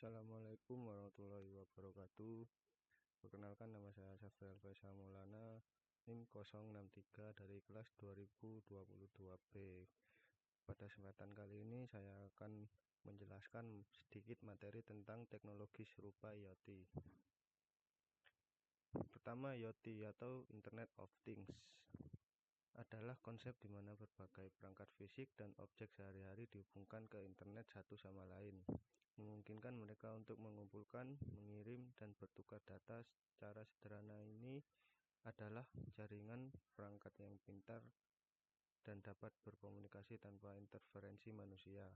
Assalamualaikum warahmatullahi wabarakatuh. Perkenalkan, nama saya Safrial Faisal Maulana, NIM 063 dari kelas 2022B. Pada kesempatan kali ini saya akan menjelaskan sedikit materi tentang teknologi serupa IoT. Pertama, IoT atau Internet of Things adalah konsep di mana berbagai perangkat fisik dan objek sehari-hari dihubungkan ke internet satu sama lain, memungkinkan mereka untuk mengumpulkan, mengirim, dan bertukar data. Secara sederhana ini adalah jaringan perangkat yang pintar dan dapat berkomunikasi tanpa interferensi manusia.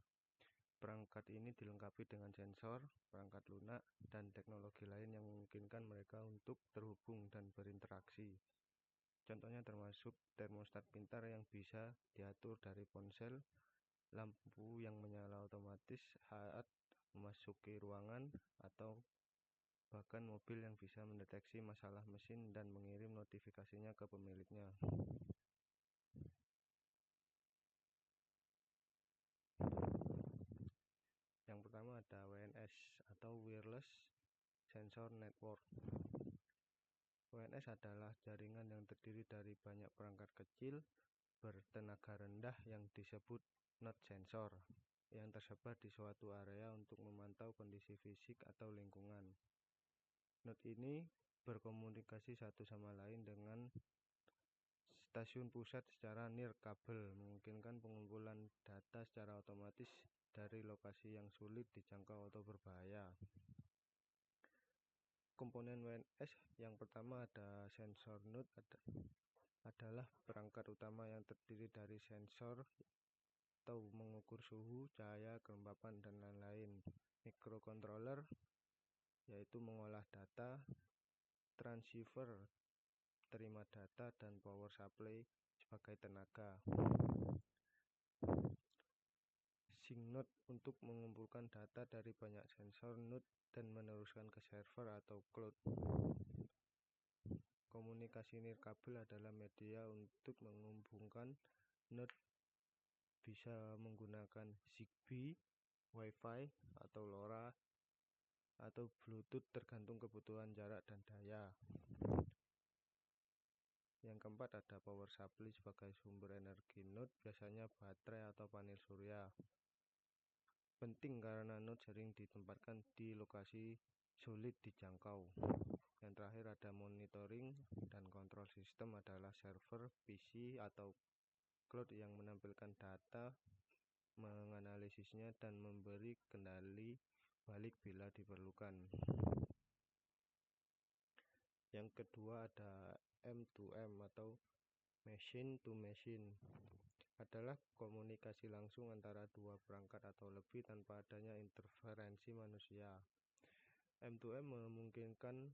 Perangkat ini dilengkapi dengan sensor, perangkat lunak, dan teknologi lain yang memungkinkan mereka untuk terhubung dan berinteraksi. Contohnya termasuk termostat pintar yang bisa diatur dari ponsel, lampu yang menyala otomatis saat memasuki ruangan, atau bahkan mobil yang bisa mendeteksi masalah mesin dan mengirim notifikasinya ke pemiliknya. Yang pertama ada WNS atau Wireless Sensor Network. WNS adalah jaringan yang terdiri dari banyak perangkat kecil bertenaga rendah yang disebut node sensor, yang tersebar di suatu area untuk memantau kondisi fisik atau lingkungan. Node ini berkomunikasi satu sama lain dengan stasiun pusat secara nirkabel, memungkinkan pengumpulan data secara otomatis dari lokasi yang sulit dijangkau atau berbahaya. Komponen WNS yang pertama ada sensor node, adalah perangkat utama yang terdiri dari sensor atau mengukur suhu, cahaya, kelembapan, dan lain-lain. Microcontroller yaitu mengolah data, transceiver terima data, dan power supply sebagai tenaga. Sync node untuk mengumpulkan data dari banyak sensor node dan meneruskan ke server atau cloud. Komunikasi nirkabel adalah media untuk menghubungkan node, bisa menggunakan Zigbee, Wi-Fi, atau LoRa, atau Bluetooth tergantung kebutuhan jarak dan daya. Yang keempat ada power supply sebagai sumber energi node, biasanya baterai atau panel surya. Penting karena node sering ditempatkan di lokasi sulit dijangkau. Yang terakhir ada monitoring dan kontrol sistem, adalah server, PC, atau cloud yang menampilkan data, menganalisisnya, dan memberi kendali balik bila diperlukan. Yang kedua ada M2M atau machine to machine, adalah komunikasi langsung antara dua perangkat atau lebih tanpa adanya interferensi manusia. M2M memungkinkan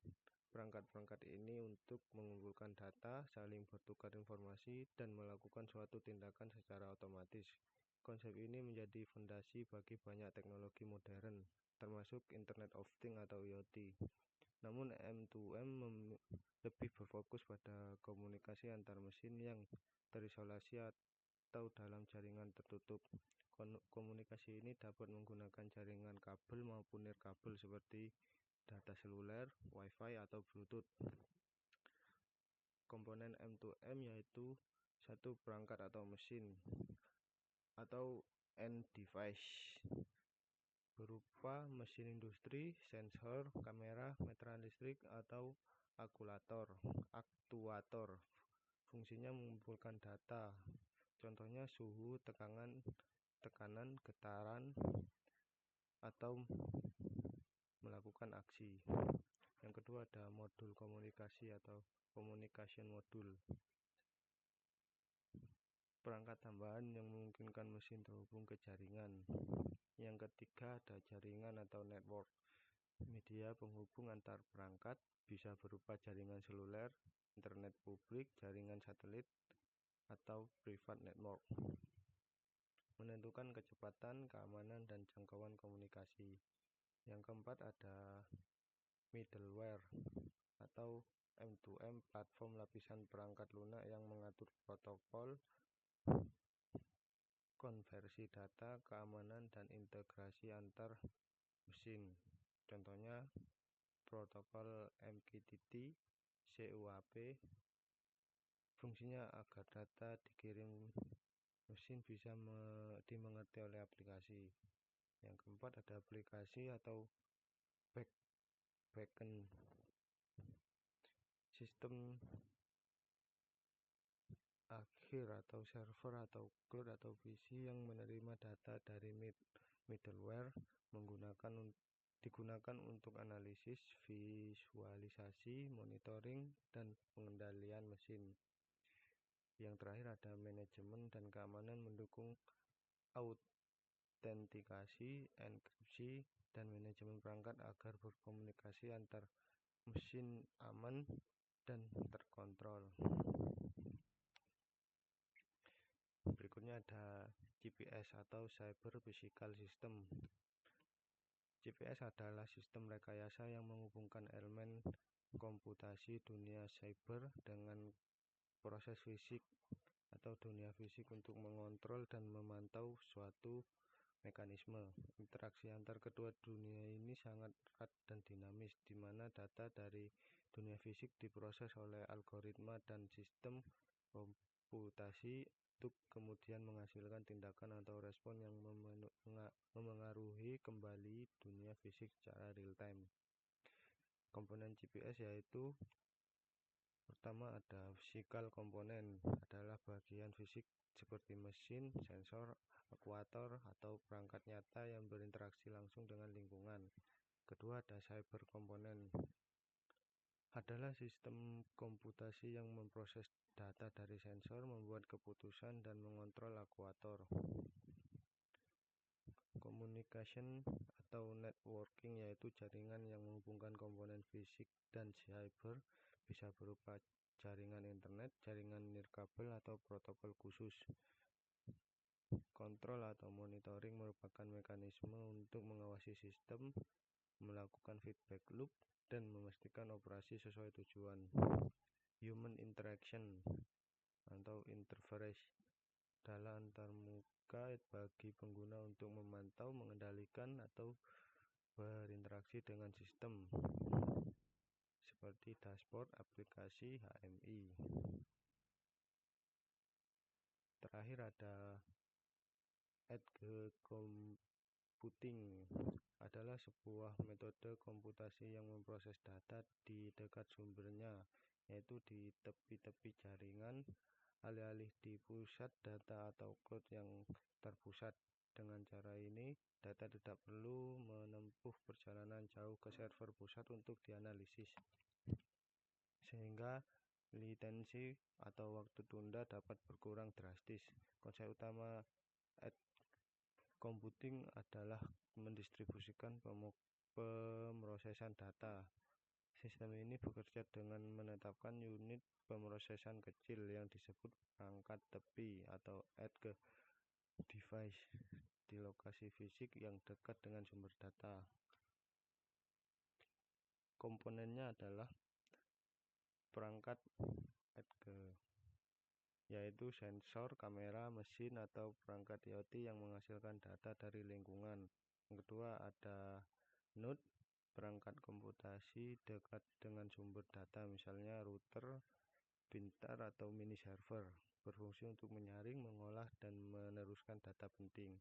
perangkat-perangkat ini untuk mengumpulkan data, saling bertukar informasi, dan melakukan suatu tindakan secara otomatis. Konsep ini menjadi fondasi bagi banyak teknologi modern, termasuk Internet of Things atau IoT. Namun M2M lebih berfokus pada komunikasi antar mesin yang terisolasi atau dalam jaringan tertutup. Komunikasi ini dapat menggunakan jaringan kabel maupun nirkabel seperti data seluler, Wi-Fi, atau Bluetooth. Komponen M2M yaitu satu perangkat atau mesin atau end device, berupa mesin industri, sensor, kamera, meteran listrik, atau aktuator. Fungsinya mengumpulkan data, contohnya suhu, tekanan, getaran, atau melakukan aksi. Yang kedua ada modul komunikasi atau communication module, perangkat tambahan yang memungkinkan mesin terhubung ke jaringan. Yang ketiga ada jaringan atau network, media penghubung antar perangkat, bisa berupa jaringan seluler, internet publik, jaringan satelit, atau private network. Menentukan kecepatan, keamanan, dan jangkauan komunikasi. Yang keempat ada middleware atau M2M, platform lapisan perangkat lunak yang mengatur protokol, konversi data, keamanan, dan integrasi antar mesin. Contohnya protokol MQTT, CUAP, fungsinya agar data dikirim mesin bisa dimengerti oleh aplikasi. Yang keempat ada aplikasi atau backend, sistem akhir atau server atau cloud atau PC yang menerima data dari middleware digunakan untuk analisis, visualisasi, monitoring, dan pengendalian mesin. Yang terakhir ada manajemen dan keamanan mendukung autentikasi, enkripsi, dan manajemen perangkat agar berkomunikasi antar mesin aman dan terkontrol. Berikutnya ada GPS atau Cyber Physical System. GPS adalah sistem rekayasa yang menghubungkan elemen komputasi dunia cyber dengan proses fisik atau dunia fisik untuk mengontrol dan memantau suatu mekanisme. Interaksi antar kedua dunia ini sangat erat dan dinamis, di mana data dari dunia fisik diproses oleh algoritma dan sistem komputasi untuk kemudian menghasilkan tindakan atau respon yang memengaruhi kembali dunia fisik secara real time. Komponen GPS yaitu pertama ada physical komponen, adalah bagian fisik seperti mesin, sensor, aktuator, atau perangkat nyata yang berinteraksi langsung dengan lingkungan. Kedua ada cyber komponen, adalah sistem komputasi yang memproses data dari sensor, membuat keputusan, dan mengontrol aktuator. Communication atau networking yaitu jaringan yang menghubungkan komponen fisik dan cyber, bisa berupa jaringan internet, jaringan nirkabel, atau protokol khusus. Kontrol atau monitoring merupakan mekanisme untuk mengawasi sistem, melakukan feedback loop, dan memastikan operasi sesuai tujuan. Human interaction atau interface adalah antarmuka bagi pengguna untuk memantau, mengendalikan, atau berinteraksi dengan sistem seperti dashboard, aplikasi, HMI. Terakhir ada edge computing, adalah sebuah metode komputasi yang memproses data di dekat sumbernya, yaitu di tepi-tepi jaringan, alih-alih di pusat data atau cloud yang terpusat. Dengan cara ini, data tidak perlu menempuh perjalanan jauh ke server pusat untuk dianalisis, sehingga latensi atau waktu tunda dapat berkurang drastis. Konsep utama edge computing adalah mendistribusikan pemrosesan data. Sistem ini bekerja dengan menetapkan unit pemrosesan kecil yang disebut perangkat tepi atau edge device di lokasi fisik yang dekat dengan sumber data. Komponennya adalah perangkat edge, yaitu sensor, kamera, mesin, atau perangkat IoT yang menghasilkan data dari lingkungan. Yang kedua ada node, perangkat komputasi dekat dengan sumber data, misalnya router pintar atau mini server, berfungsi untuk menyaring, mengolah, dan meneruskan data penting.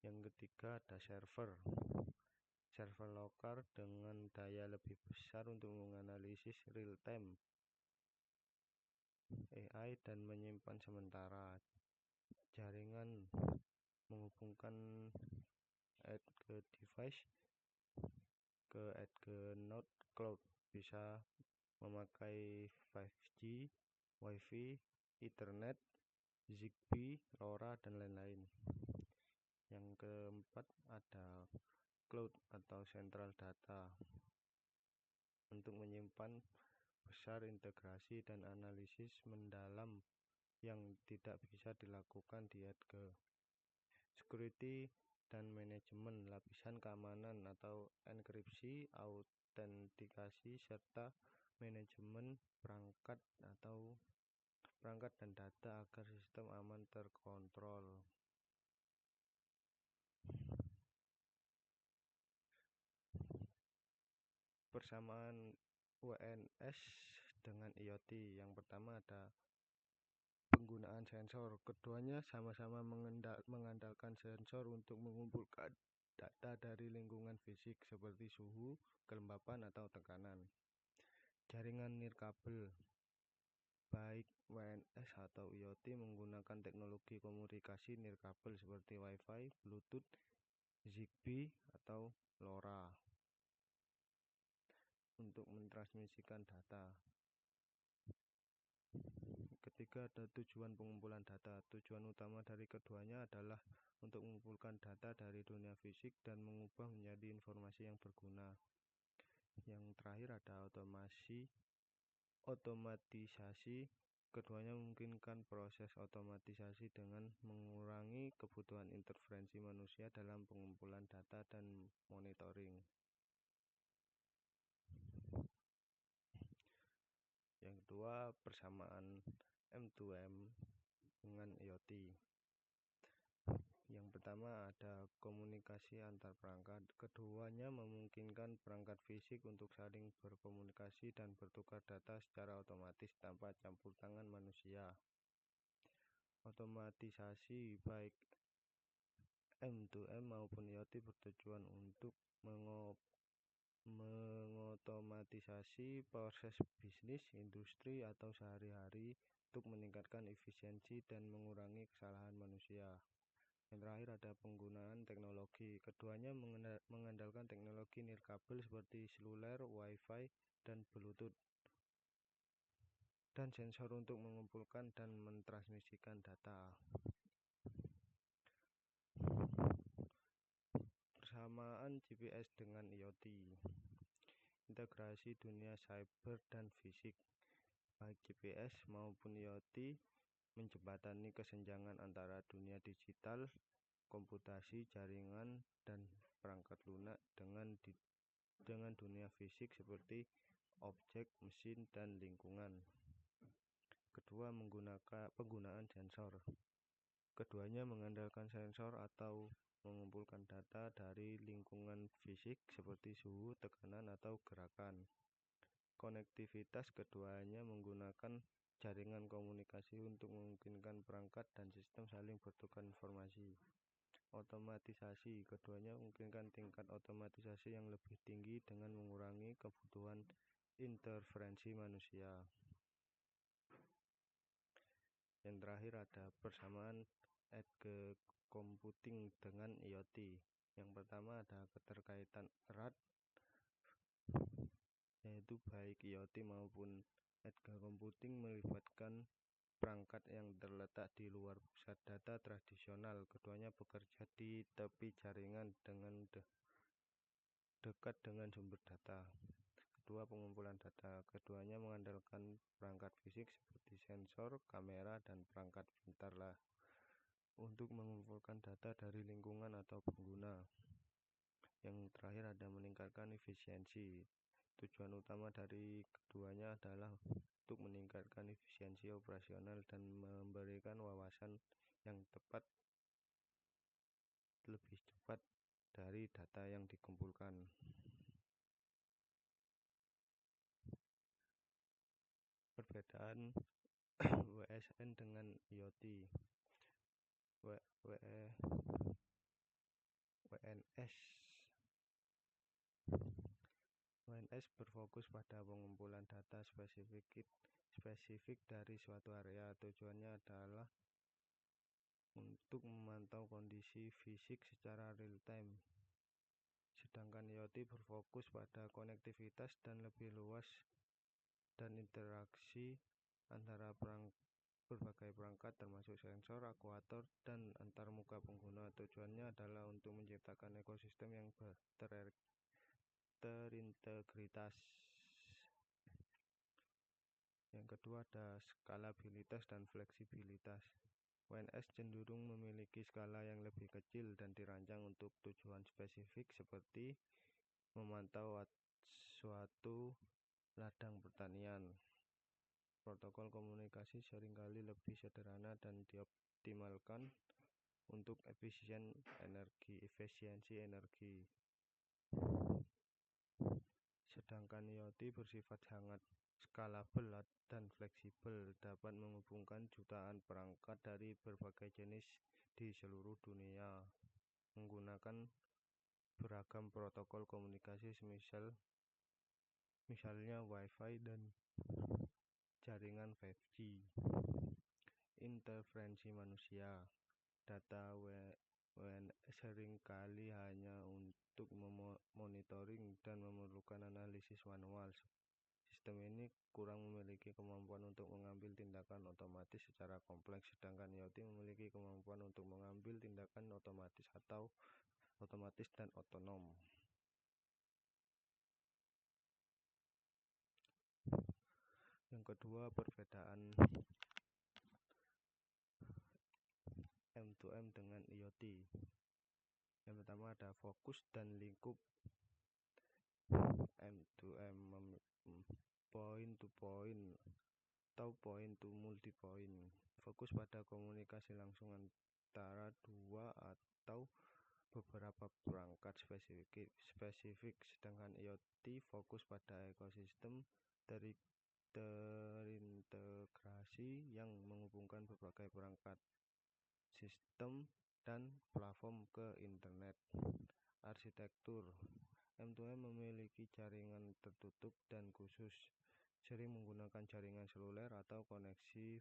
Yang ketiga ada server lokal dengan daya lebih besar untuk menganalisis real time AI dan menyimpan sementara. Jaringan menghubungkan edge device ke edge node cloud, bisa memakai 5G, Wi-Fi, Ethernet, Zigbee, LoRa, dan lain-lain. Yang keempat ada cloud atau central data, untuk menyimpan besar integrasi dan analisis mendalam yang tidak bisa dilakukan di edge. Security dan manajemen, lapisan keamanan atau enkripsi, autentikasi, serta manajemen perangkat dan data agar sistem aman terkontrol. Persamaan WNS dengan IoT. Yang pertama ada penggunaan sensor. Keduanya sama-sama mengandalkan sensor untuk mengumpulkan data dari lingkungan fisik seperti suhu, kelembapan, atau tekanan. Jaringan nirkabel, baik WNS atau IoT, menggunakan teknologi komunikasi nirkabel seperti Wi-Fi, Bluetooth, Zigbee, atau LoRa untuk mentransmisikan data. Ketiga, ada tujuan pengumpulan data. Tujuan utama dari keduanya adalah untuk mengumpulkan data dari dunia fisik dan mengubah menjadi informasi yang berguna. Yang terakhir ada otomatisasi. Keduanya memungkinkan proses otomatisasi dengan mengurangi kebutuhan intervensi manusia dalam pengumpulan data dan monitoring. Yang kedua, persamaan M2M dengan IoT. Yang pertama ada komunikasi antar perangkat. Keduanya memungkinkan perangkat fisik untuk saling berkomunikasi dan bertukar data secara otomatis tanpa campur tangan manusia. Otomatisasi baik M2M maupun IoT bertujuan untuk mengotomatisasi proses bisnis, industri, atau sehari-hari untuk meningkatkan efisiensi dan mengurangi kesalahan manusia. Yang terakhir ada penggunaan teknologi. Keduanya mengandalkan teknologi nirkabel seperti seluler, Wi-Fi, dan Bluetooth, dan sensor untuk mengumpulkan dan mentransmisikan data. Persamaan GPS dengan IoT. Integrasi dunia cyber dan fisik, baik GPS maupun IoT, menjembatani kesenjangan antara dunia digital, komputasi, jaringan, dan perangkat lunak dengan dunia fisik seperti objek, mesin, dan lingkungan. Kedua, penggunaan sensor. Keduanya mengandalkan sensor atau mengumpulkan data dari lingkungan fisik seperti suhu, tekanan, atau gerakan. Konektivitas. Keduanya menggunakan jaringan komunikasi untuk memungkinkan perangkat dan sistem saling bertukar informasi. Otomatisasi. Keduanya memungkinkan tingkat otomatisasi yang lebih tinggi dengan mengurangi kebutuhan intervensi manusia. Yang terakhir ada persamaan edge computing dengan IoT. Yang pertama ada keterkaitan erat, yaitu baik IoT maupun edge computing melibatkan perangkat yang terletak di luar pusat data tradisional. Keduanya bekerja di tepi jaringan dengan dekat dengan sumber data. Kedua, pengumpulan data. Keduanya mengandalkan perangkat fisik seperti sensor, kamera, dan perangkat pintar untuk mengumpulkan data dari lingkungan atau pengguna. Yang terakhir ada meningkatkan efisiensi. Tujuan utama dari keduanya adalah untuk meningkatkan efisiensi operasional dan memberikan wawasan yang lebih cepat dari data yang dikumpulkan. Perbedaan WSN dengan IoT. WNS berfokus pada pengumpulan data spesifik dari suatu area. Tujuannya adalah untuk memantau kondisi fisik secara real time. Sedangkan IoT berfokus pada konektivitas dan lebih luas dan interaksi antara berbagai perangkat termasuk sensor, aktuator, dan antarmuka pengguna. Tujuannya adalah untuk menciptakan ekosistem yang terintegritas. Yang kedua ada skalabilitas dan fleksibilitas. WNS cenderung memiliki skala yang lebih kecil dan dirancang untuk tujuan spesifik seperti memantau suatu ladang pertanian. Protokol komunikasi seringkali lebih sederhana dan dioptimalkan untuk efisiensi energi. sedangkan IoT bersifat sangat skalabel dan fleksibel, dapat menghubungkan jutaan perangkat dari berbagai jenis di seluruh dunia menggunakan beragam protokol komunikasi misalnya Wi-Fi dan jaringan 5G. Interferensi manusia. Data seringkali hanya untuk monitoring dan memerlukan analisis manual. Sistem ini kurang memiliki kemampuan untuk mengambil tindakan otomatis secara kompleks, sedangkan IoT memiliki kemampuan untuk mengambil tindakan otomatis dan otonom. Yang kedua, perbedaan M2M dengan IoT. Yang pertama ada fokus dan lingkup. M2M point to point atau point to multipoint, fokus pada komunikasi langsung antara dua atau beberapa perangkat spesifik, sedangkan IoT fokus pada ekosistem terintegrasi yang menghubungkan berbagai perangkat, sistem, dan platform ke internet. Arsitektur. M2M memiliki jaringan tertutup dan khusus, sering menggunakan jaringan seluler atau koneksi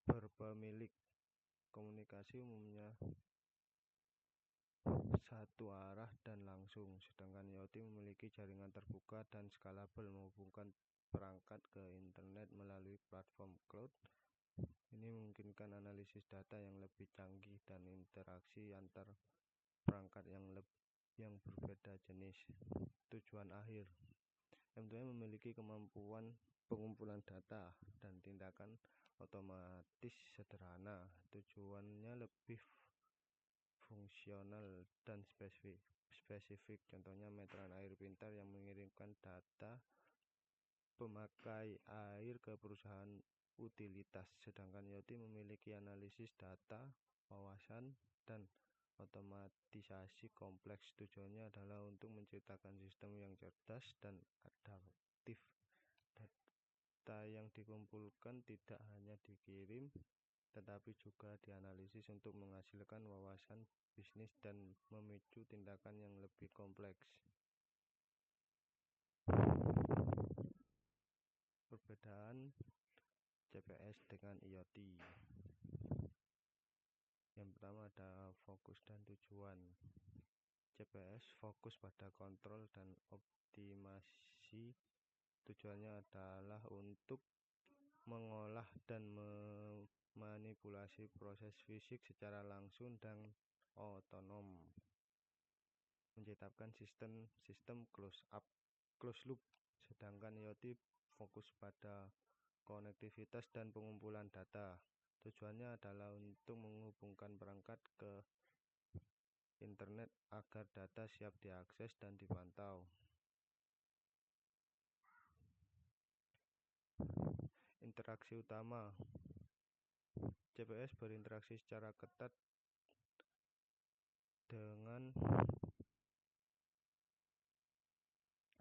berpemilik. Komunikasi umumnya satu arah dan langsung, sedangkan IoT memiliki jaringan terbuka dan skalabel, menghubungkan perangkat ke internet melalui platform cloud. Ini memungkinkan analisis data yang lebih canggih dan interaksi antar perangkat yang berbeda jenis. Tujuan akhir. M2M memiliki kemampuan pengumpulan data dan tindakan otomatis sederhana. Tujuannya lebih fungsional dan spesifik. Contohnya meteran air pintar yang mengirimkan data pemakai air ke perusahaan utilitas, sedangkan IoT memiliki analisis data, wawasan, dan otomatisasi kompleks. Tujuannya adalah untuk menciptakan sistem yang cerdas dan adaptif. Data yang dikumpulkan tidak hanya dikirim, tetapi juga dianalisis untuk menghasilkan wawasan bisnis dan memicu tindakan yang lebih kompleks. Perbedaan CPS dengan IoT. Yang pertama ada fokus dan tujuan. CPS fokus pada kontrol dan optimasi. Tujuannya adalah untuk mengolah dan memanipulasi proses fisik secara langsung dan otonom, menciptakan sistem closed loop, sedangkan IoT fokus pada konektivitas dan pengumpulan data. Tujuannya adalah untuk menghubungkan perangkat ke internet agar data siap diakses dan dipantau. Interaksi utama. CPS berinteraksi secara ketat dengan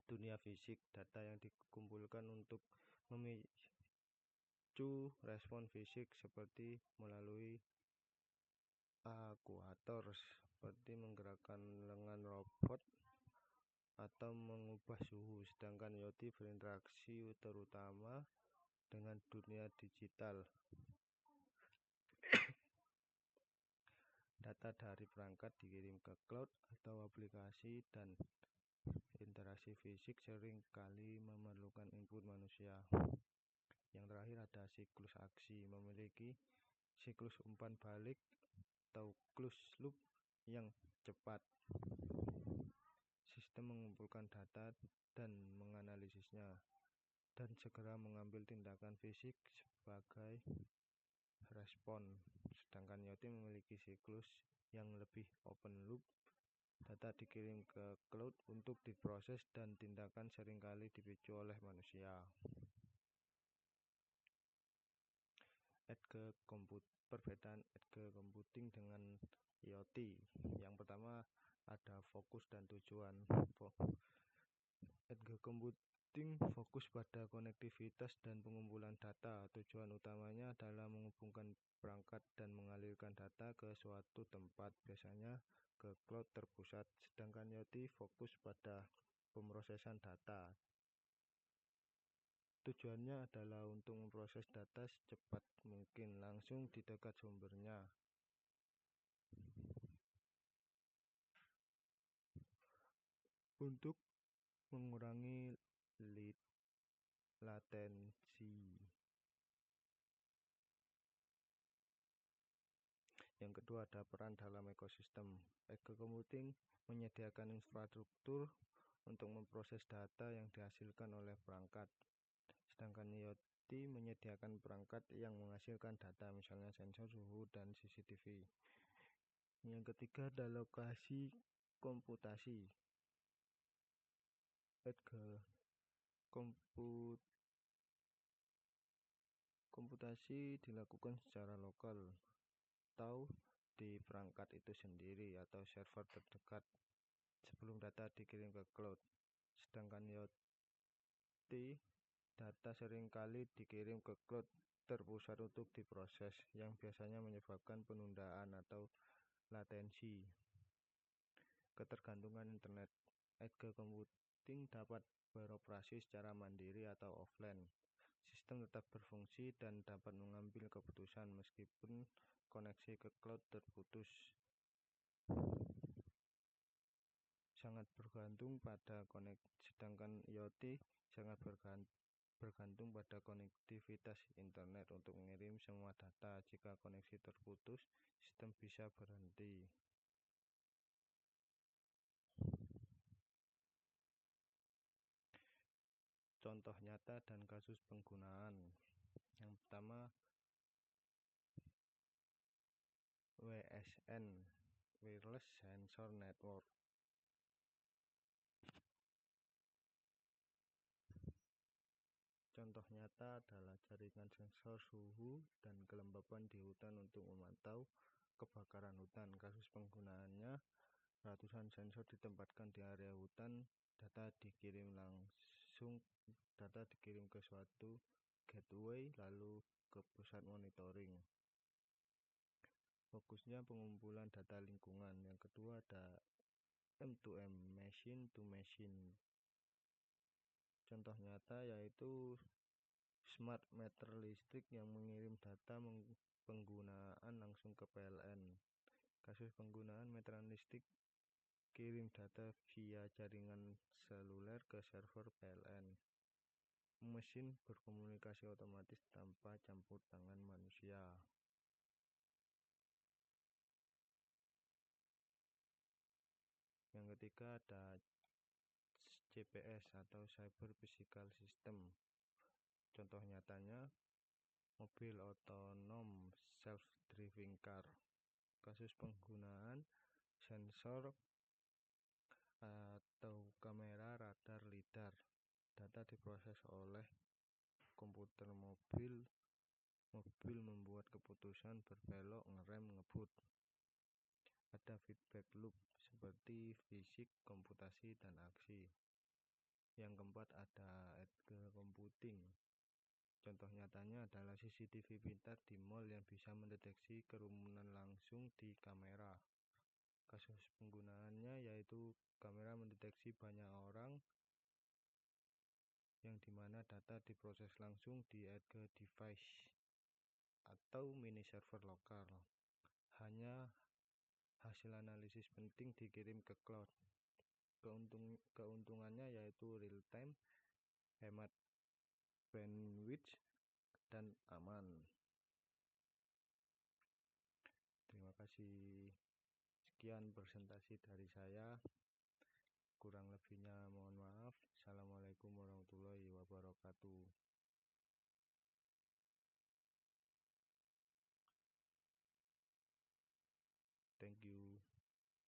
dunia fisik. Data yang dikumpulkan untuk memicu respon fisik seperti melalui aktuator, seperti menggerakkan lengan robot atau mengubah suhu, sedangkan IoT berinteraksi terutama dengan dunia digital. Data dari perangkat dikirim ke cloud atau aplikasi, dan interaksi fisik sering kali memerlukan input manusia. Yang terakhir ada siklus aksi, memiliki siklus umpan balik atau closed loop yang cepat. Sistem mengumpulkan data dan menganalisisnya, dan segera mengambil tindakan fisik sebagai respon. Sedangkan IoT memiliki siklus yang lebih open loop. Data dikirim ke cloud untuk diproses dan tindakan seringkali dipicu oleh manusia. Perbedaan edge computing dengan IoT. Yang pertama ada fokus dan tujuan. Edge computing fokus pada konektivitas dan pengumpulan data. Tujuan utamanya adalah menghubungkan perangkat dan mengalirkan data ke suatu tempat, biasanya ke cloud terpusat. Sedangkan IoT fokus pada pemrosesan data. Tujuannya adalah untuk memproses data secepat mungkin langsung di dekat sumbernya. Untuk mengurangi latensi. Yang kedua ada peran dalam ekosistem. Edge computing menyediakan infrastruktur untuk memproses data yang dihasilkan oleh perangkat. Sedangkan IoT menyediakan perangkat yang menghasilkan data, misalnya sensor suhu dan CCTV. Yang ketiga ada lokasi komputasi. Edge komputasi dilakukan secara lokal atau di perangkat itu sendiri atau server terdekat sebelum data dikirim ke cloud. Sedangkan IoT, data seringkali dikirim ke cloud terpusat untuk diproses, yang biasanya menyebabkan penundaan atau latensi. Ketergantungan internet. Edge computing dapat beroperasi secara mandiri atau offline. Sistem tetap berfungsi dan dapat mengambil keputusan meskipun koneksi ke cloud terputus. Sangat bergantung pada sedangkan IoT sangat bergantung pada konektivitas internet untuk mengirim semua data. Jika koneksi terputus, sistem bisa berhenti. Contoh nyata dan kasus penggunaan. Yang pertama, WSN, Wireless Sensor Network. Contoh nyata adalah jaringan sensor suhu dan kelembapan di hutan untuk memantau kebakaran hutan. Kasus penggunaannya, ratusan sensor ditempatkan di area hutan, data dikirim ke suatu gateway lalu ke pusat monitoring. Fokusnya pengumpulan data lingkungan. Yang kedua ada M2M, machine to machine. Contoh nyata yaitu smart meter listrik yang mengirim data penggunaan langsung ke PLN. Kasus penggunaan meteran listrik kirim data via jaringan seluler ke server PLN. Mesin berkomunikasi otomatis tanpa campur tangan manusia. Yang ketiga ada CPS atau Cyber Physical System. Contoh nyatanya mobil otonom self-driving car. Kasus penggunaan sensor atau kamera radar lidar. Data diproses oleh komputer mobil membuat keputusan berbelok, ngerem, ngebut. Ada feedback loop seperti fisik, komputasi, dan aksi. Yang keempat ada edge computing. Contoh nyatanya adalah CCTV pintar di mall yang bisa mendeteksi kerumunan langsung di kamera. Kasus penggunaannya yaitu kamera mendeteksi banyak orang yang dimana data diproses langsung di edge device atau mini server lokal. Hanya hasil analisis penting dikirim ke cloud. Keuntungannya yaitu real time, hemat bandwidth, dan aman. Terima kasih. Sekian presentasi dari saya. Kurang lebihnya mohon maaf. Assalamualaikum warahmatullahi wabarakatuh.